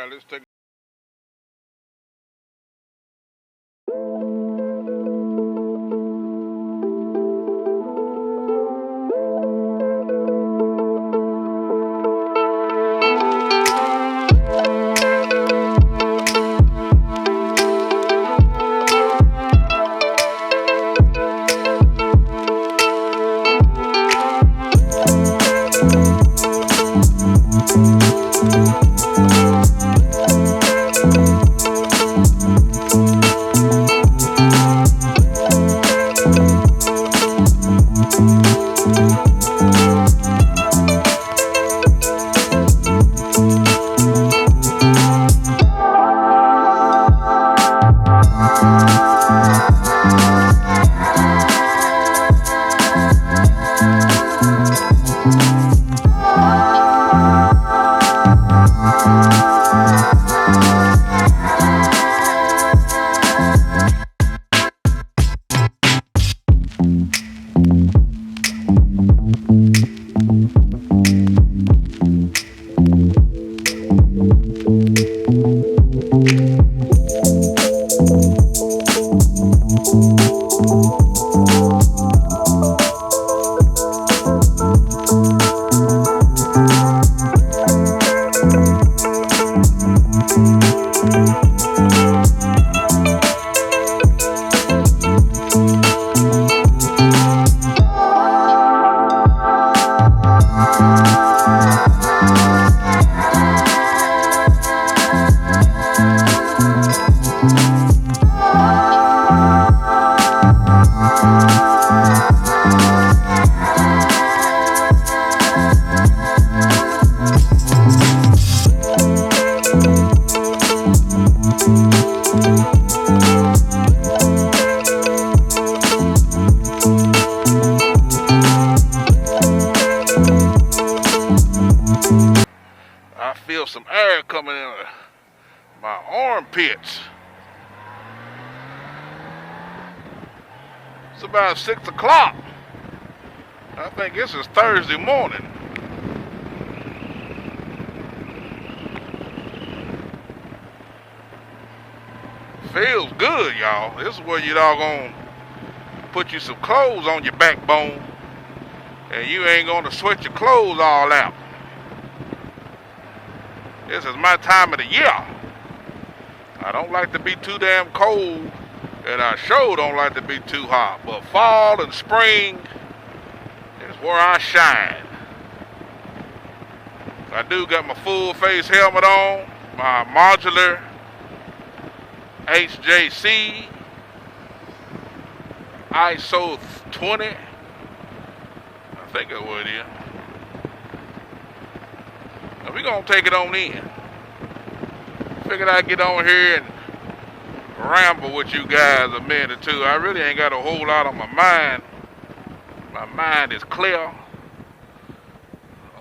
right, let's take. I feel some air coming in my armpits. It's about 6 o'clock. I think this is Thursday morning. Feels good, y'all. This is where you doggone put you some clothes on your backbone and you ain't gonna sweat your clothes all out. This is my time of the year. I don't like to be too damn cold, and I sure don't like to be too hot. But fall and spring is where I shine. I do got my full face helmet on, my modular HJC ISO 20. I think that's what it is. Now we're going to take it on in. Figured I'd get on here and ramble with you guys a minute or two. I really ain't got a whole lot on my mind. My mind is clear.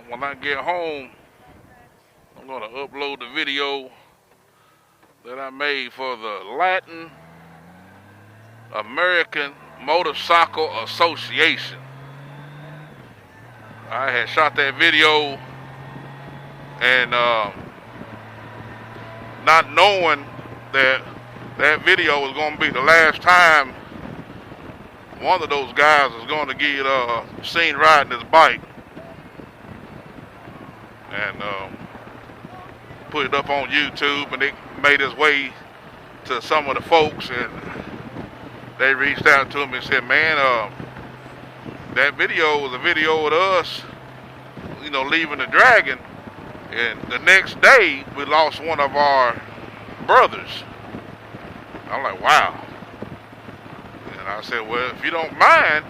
When I get home, I'm going to upload the video that I made for the Latin American Motorcycle Association. I had shot that video and not knowing that video was going to be the last time one of those guys was going to get seen riding his bike, and put it up on YouTube, and it made its way to some of the folks, and they reached out to him and said, man, that video was a video of us, leaving the Dragon, and the next day we lost one of our brothers. I'm like, wow. And I said, well, if you don't mind,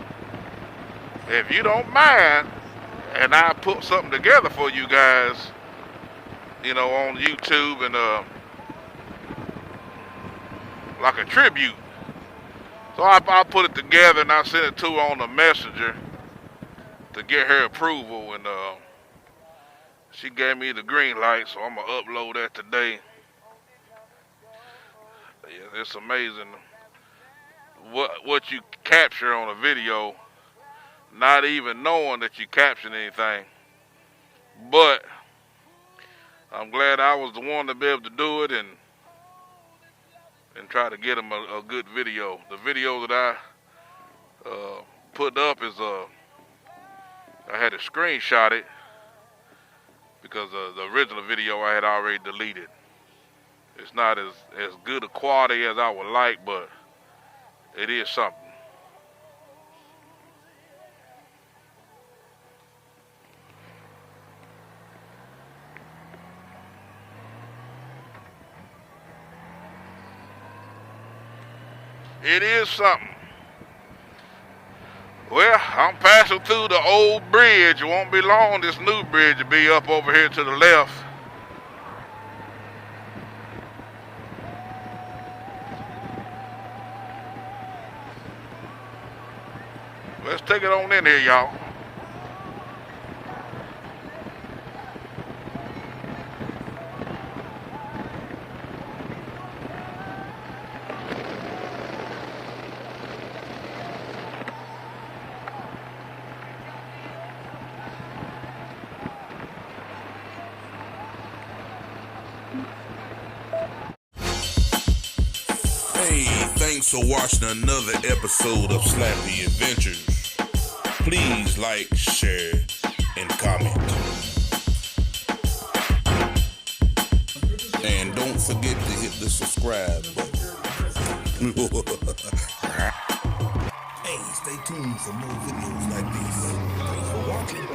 and I put something together for you guys, on YouTube, and like a tribute. So I put it together and I sent it to her on the messenger to get her approval, and she gave me the green light, so I'm gonna upload that today. Yeah, it's amazing what you capture on a video, not even knowing that you captured anything. But I'm glad I was the one to be able to do it and try to get him a good video. The video that I put up is I had to screenshot it because the original video I had already deleted. It's not as good a quality as I would like, but it is something. It is something. Well, I'm passing through the old bridge. It won't be long. This new bridge will be up over here to the left. Let's take it on in here, y'all. Hey, thanks for watching another episode of Slappy Adventures. Please like, share, and comment. And don't forget to hit the subscribe button. Hey, stay tuned for more videos like these. Thanks for watching.